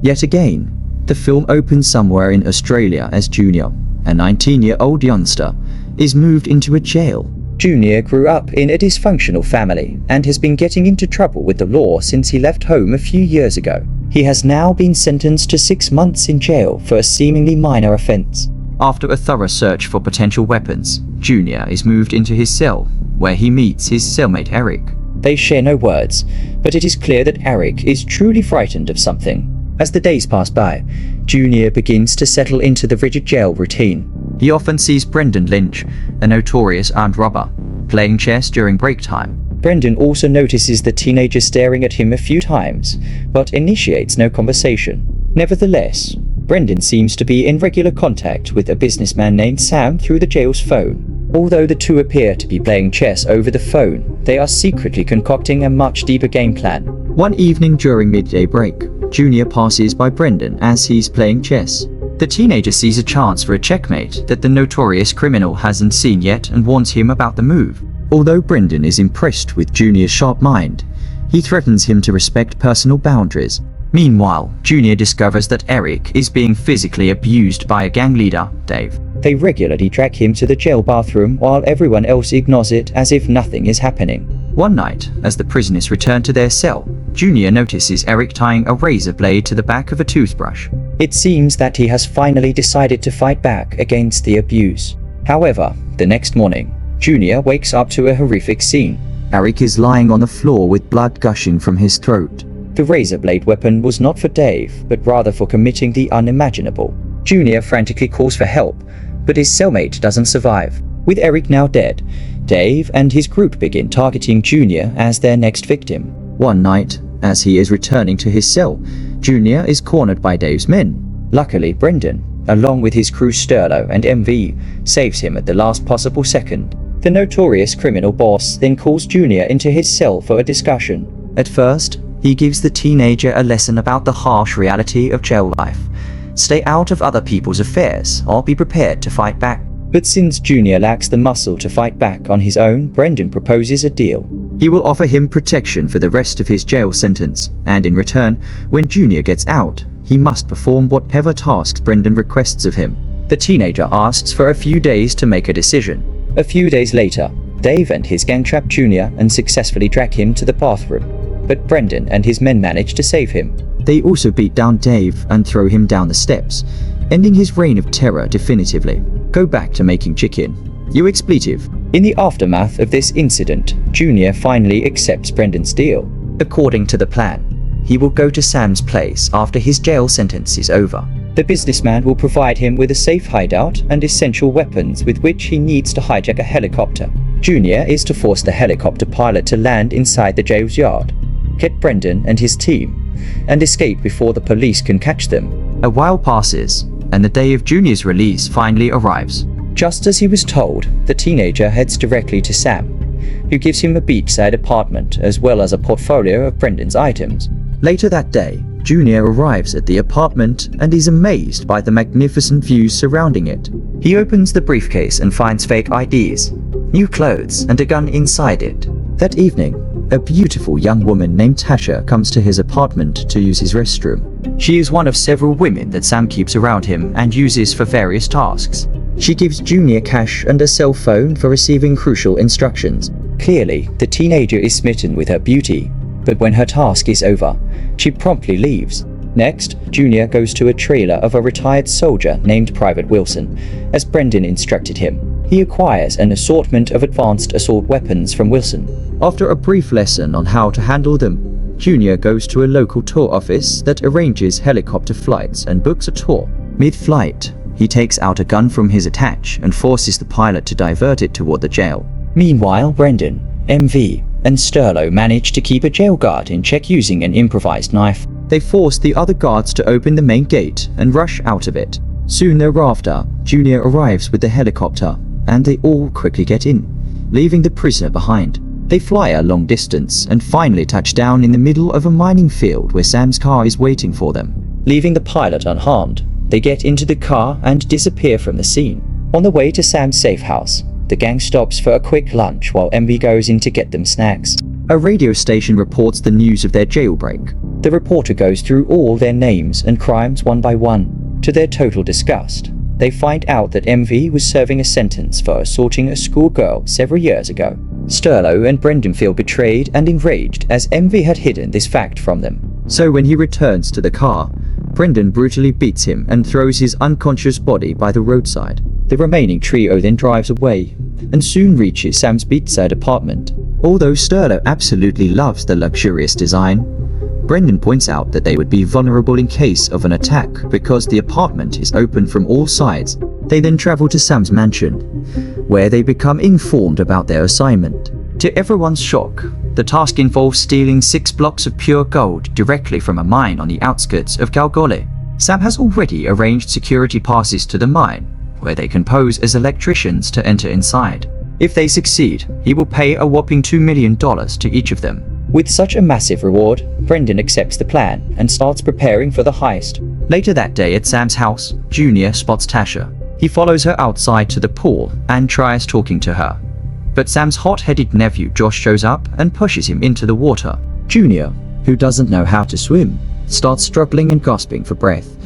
Yet again, the film opens somewhere in Australia as Junior, a 19-year-old youngster, is moved into a jail. Junior grew up in a dysfunctional family and has been getting into trouble with the law since he left home a few years ago. He has now been sentenced to 6 months in jail for a seemingly minor offense. After a thorough search for potential weapons, Junior is moved into his cell, where he meets his cellmate Eric. They share no words, but it is clear that Eric is truly frightened of something. As the days pass by, Junior begins to settle into the rigid jail routine. He often sees Brendan Lynch, a notorious armed robber, playing chess during break time. Brendan also notices the teenager staring at him a few times, but initiates no conversation. Nevertheless, Brendan seems to be in regular contact with a businessman named Sam through the jail's phone. Although the two appear to be playing chess over the phone, they are secretly concocting a much deeper game plan. One evening during midday break, Junior passes by Brendan as he's playing chess. The teenager sees a chance for a checkmate that the notorious criminal hasn't seen yet and warns him about the move. Although Brendan is impressed with Junior's sharp mind, he threatens him to respect personal boundaries. Meanwhile, Junior discovers that Eric is being physically abused by a gang leader, Dave. They regularly drag him to the jail bathroom while everyone else ignores it as if nothing is happening. One night, as the prisoners return to their cell, Junior notices Eric tying a razor blade to the back of a toothbrush. It seems that he has finally decided to fight back against the abuse. However, the next morning, Junior wakes up to a horrific scene. Eric is lying on the floor with blood gushing from his throat. The razor blade weapon was not for Dave, but rather for committing the unimaginable. Junior frantically calls for help, but his cellmate doesn't survive. With Eric now dead, Dave and his group begin targeting Junior as their next victim. One night, as he is returning to his cell, Junior is cornered by Dave's men. Luckily, Brendan, along with his crew Sterlo and MV, saves him at the last possible second. The notorious criminal boss then calls Junior into his cell for a discussion. At first, he gives the teenager a lesson about the harsh reality of jail life. Stay out of other people's affairs or be prepared to fight back. But since Junior lacks the muscle to fight back on his own, Brendan proposes a deal. He will offer him protection for the rest of his jail sentence, and in return, when Junior gets out, he must perform whatever tasks Brendan requests of him. The teenager asks for a few days to make a decision. A few days later, Dave and his gang trap Junior and successfully drag him to the bathroom, but Brendan and his men manage to save him. They also beat down Dave and throw him down the steps, ending his reign of terror definitively. Go back to making chicken, you expletive. In the aftermath of this incident, Junior finally accepts Brendan's deal. According to the plan, he will go to Sam's place after his jail sentence is over. The businessman will provide him with a safe hideout and essential weapons with which he needs to hijack a helicopter. Junior is to force the helicopter pilot to land inside the jail's yard, get Brendan and his team, and escape before the police can catch them. A while passes, and the day of Junior's release finally arrives. Just as he was told, the teenager heads directly to Sam, who gives him a beachside apartment as well as a portfolio of Brendan's items. Later that day, Junior arrives at the apartment and is amazed by the magnificent views surrounding it. He opens the briefcase and finds fake IDs, new clothes, and a gun inside it. That evening, a beautiful young woman named Tasha comes to his apartment to use his restroom. She is one of several women that Sam keeps around him and uses for various tasks. She gives Junior cash and a cell phone for receiving crucial instructions. Clearly, the teenager is smitten with her beauty, but when her task is over, she promptly leaves. Next, Junior goes to a trailer of a retired soldier named Private Wilson, as Brendan instructed him. He acquires an assortment of advanced assault weapons from Wilson. After a brief lesson on how to handle them, Junior goes to a local tour office that arranges helicopter flights and books a tour. Mid-flight, he takes out a gun from his attach and forces the pilot to divert it toward the jail. Meanwhile, Brendan, MV, and Sterlo manage to keep a jail guard in check using an improvised knife. They force the other guards to open the main gate and rush out of it. Soon thereafter, Junior arrives with the helicopter, and they all quickly get in, leaving the prisoner behind. They fly a long distance and finally touch down in the middle of a mining field where Sam's car is waiting for them. Leaving the pilot unharmed, they get into the car and disappear from the scene. On the way to Sam's safe house, the gang stops for a quick lunch while MV goes in to get them snacks. A radio station reports the news of their jailbreak. The reporter goes through all their names and crimes one by one. To their total disgust, they find out that MV was serving a sentence for assaulting a schoolgirl several years ago. Sterlo and Brendan feel betrayed and enraged as MV had hidden this fact from them. So when he returns to the car, Brendan brutally beats him and throws his unconscious body by the roadside. The remaining trio then drives away and soon reaches Sam's beachside apartment. Although Sterlo absolutely loves the luxurious design, Brendan points out that they would be vulnerable in case of an attack because the apartment is open from all sides. They then travel to Sam's mansion, where they become informed about their assignment. To everyone's shock, the task involves stealing 6 blocks of pure gold directly from a mine on the outskirts of Galgole. Sam has already arranged security passes to the mine, where they can pose as electricians to enter inside. If they succeed, he will pay a whopping $2 million to each of them. With such a massive reward, Brendan accepts the plan and starts preparing for the heist. Later that day at Sam's house, Junior spots Tasha. He follows her outside to the pool and tries talking to her. But Sam's hot-headed nephew Josh shows up and pushes him into the water. Junior, who doesn't know how to swim, starts struggling and gasping for breath.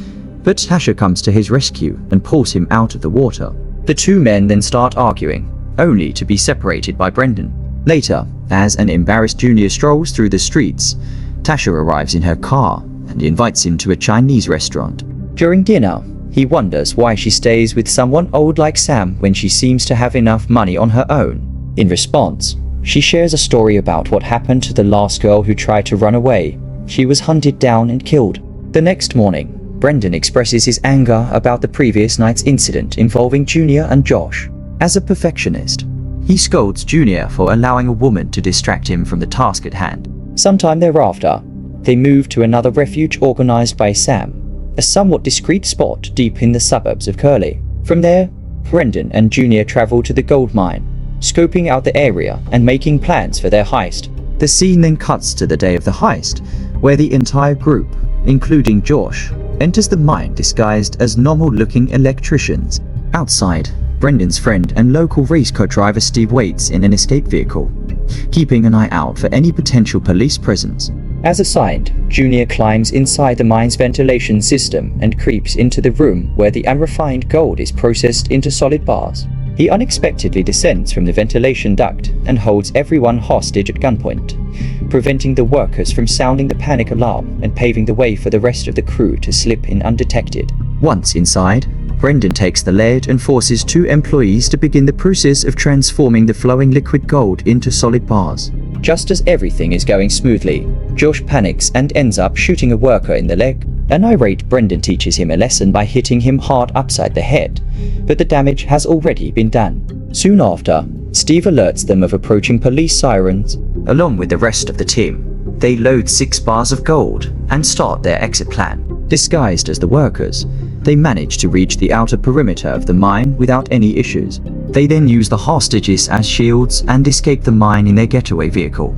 But Tasha comes to his rescue and pulls him out of the water. The two men then start arguing, only to be separated by Brendan. Later, as an embarrassed Junior strolls through the streets, Tasha arrives in her car and invites him to a Chinese restaurant. During dinner, he wonders why she stays with someone old like Sam when she seems to have enough money on her own. In response, she shares a story about what happened to the last girl who tried to run away. She was hunted down and killed. The next morning, Brendan expresses his anger about the previous night's incident involving Junior and Josh. As a perfectionist, he scolds Junior for allowing a woman to distract him from the task at hand. Sometime thereafter, they move to another refuge organized by Sam, a somewhat discreet spot deep in the suburbs of Curly. From there, Brendan and Junior travel to the gold mine, scoping out the area and making plans for their heist. The scene then cuts to the day of the heist, where the entire group, including Josh, enters the mine disguised as normal-looking electricians. Outside, Brendan's friend and local race car driver Steve waits in an escape vehicle, keeping an eye out for any potential police presence. As assigned, Junior climbs inside the mine's ventilation system and creeps into the room where the unrefined gold is processed into solid bars. He unexpectedly descends from the ventilation duct and holds everyone hostage at gunpoint, preventing the workers from sounding the panic alarm and paving the way for the rest of the crew to slip in undetected. Once inside, Brendan takes the lead and forces 2 employees to begin the process of transforming the flowing liquid gold into solid bars. Just as everything is going smoothly, Josh panics and ends up shooting a worker in the leg. An irate Brendan teaches him a lesson by hitting him hard upside the head, but the damage has already been done. Soon after, Steve alerts them of approaching police sirens. Along with the rest of the team, they load 6 bars of gold and start their exit plan. Disguised as the workers, they manage to reach the outer perimeter of the mine without any issues. They then use the hostages as shields and escape the mine in their getaway vehicle.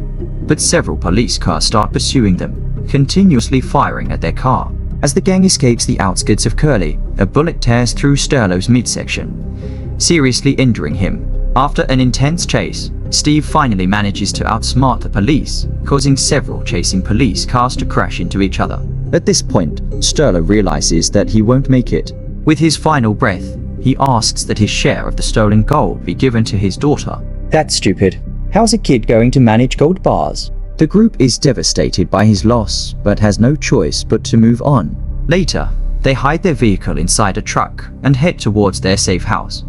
But several police cars start pursuing them, continuously firing at their car. As the gang escapes the outskirts of Curly, a bullet tears through Sterlo's midsection, seriously injuring him. After an intense chase, Steve finally manages to outsmart the police, causing several chasing police cars to crash into each other. At this point, Sterlo realizes that he won't make it. With his final breath, he asks that his share of the stolen gold be given to his daughter. That's stupid. How's a kid going to manage gold bars? The group is devastated by his loss, but has no choice but to move on. Later, they hide their vehicle inside a truck and head towards their safe house.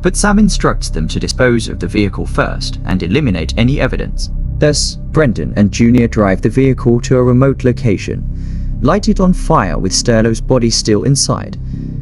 But Sam instructs them to dispose of the vehicle first and eliminate any evidence. Thus, Brendan and Junior drive the vehicle to a remote location, light it on fire with Sterlo's body still inside,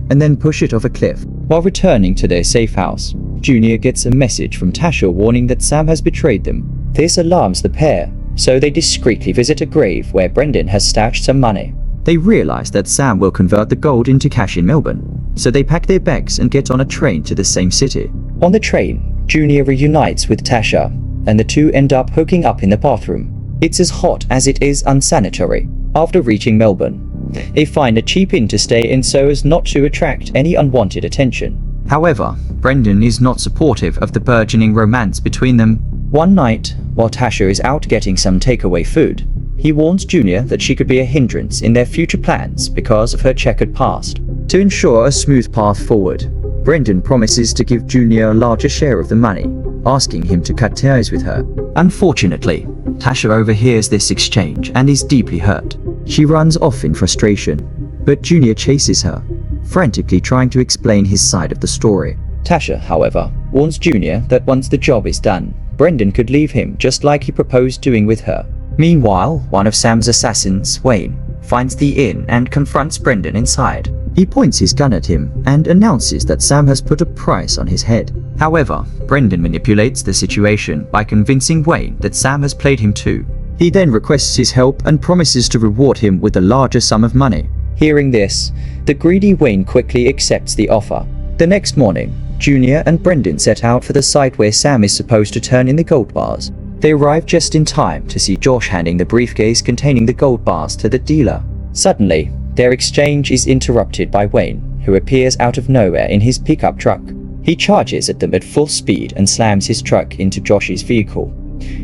and then push it off a cliff. While returning to their safe house, Junior gets a message from Tasha warning that Sam has betrayed them. This alarms the pair, so they discreetly visit a grave where Brendan has stashed some money. They realize that Sam will convert the gold into cash in Melbourne, so they pack their bags and get on a train to the same city. On the train, Junior reunites with Tasha, and the two end up hooking up in the bathroom. It's as hot as it is unsanitary. After reaching Melbourne, they find a cheap inn to stay in so as not to attract any unwanted attention. However, Brendan is not supportive of the burgeoning romance between them. One night, while Tasha is out getting some takeaway food, he warns Junior that she could be a hindrance in their future plans because of her checkered past. To ensure a smooth path forward, Brendan promises to give Junior a larger share of the money, asking him to cut ties with her. Unfortunately, Tasha overhears this exchange and is deeply hurt. She runs off in frustration, but Junior chases her, frantically trying to explain his side of the story. Tasha, however, warns Junior that once the job is done, Brendan could leave him just like he proposed doing with her. Meanwhile, one of Sam's assassins, Wayne, finds the inn and confronts Brendan inside. He points his gun at him and announces that Sam has put a price on his head. However, Brendan manipulates the situation by convincing Wayne that Sam has played him too. He then requests his help and promises to reward him with a larger sum of money. Hearing this, the greedy Wayne quickly accepts the offer. The next morning, Junior and Brendan set out for the site where Sam is supposed to turn in the gold bars. They arrive just in time to see Josh handing the briefcase containing the gold bars to the dealer. Suddenly, their exchange is interrupted by Wayne, who appears out of nowhere in his pickup truck. He charges at them at full speed and slams his truck into Josh's vehicle,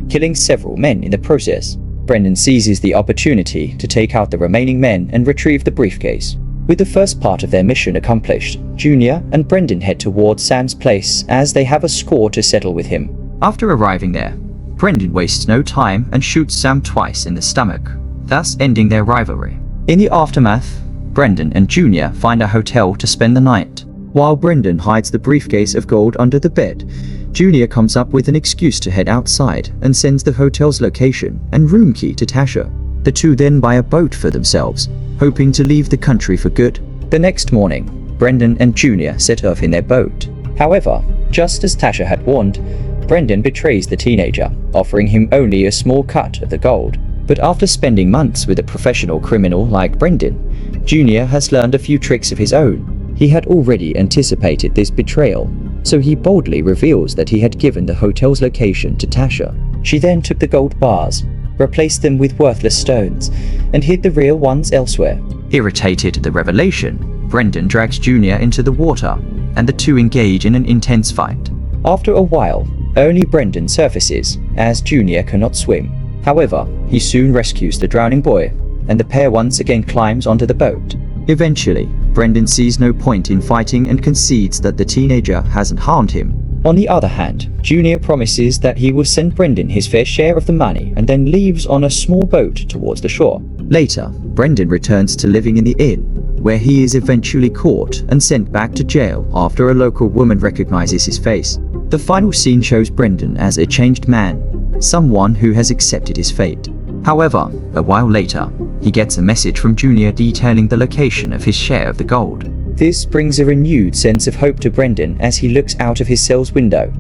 killing several men in the process. Brendan seizes the opportunity to take out the remaining men and retrieve the briefcase. With the first part of their mission accomplished, Junior and Brendan head towards Sam's place as they have a score to settle with him. After arriving there, Brendan wastes no time and shoots Sam twice in the stomach, thus ending their rivalry. In the aftermath, Brendan and Junior find a hotel to spend the night. While Brendan hides the briefcase of gold under the bed, Junior comes up with an excuse to head outside and sends the hotel's location and room key to Tasha. The two then buy a boat for themselves, hoping to leave the country for good. The next morning, Brendan and Junior set off in their boat. However, just as Tasha had warned, Brendan betrays the teenager, offering him only a small cut of the gold. But after spending months with a professional criminal like Brendan, Junior has learned a few tricks of his own. He had already anticipated this betrayal, so he boldly reveals that he had given the hotel's location to Tasha. She then took the gold bars, replaced them with worthless stones, and hid the real ones elsewhere. Irritated at the revelation, Brendan drags Junior into the water, and the two engage in an intense fight. After a while, only Brendan surfaces, as Junior cannot swim. However, he soon rescues the drowning boy, and the pair once again climbs onto the boat. Eventually, Brendan sees no point in fighting and concedes that the teenager hasn't harmed him. On the other hand, Junior promises that he will send Brendan his fair share of the money and then leaves on a small boat towards the shore. Later, Brendan returns to living in the inn, where he is eventually caught and sent back to jail after a local woman recognizes his face. The final scene shows Brendan as a changed man, someone who has accepted his fate. However, a while later, he gets a message from Junior detailing the location of his share of the gold. This brings a renewed sense of hope to Brendan as he looks out of his cell's window,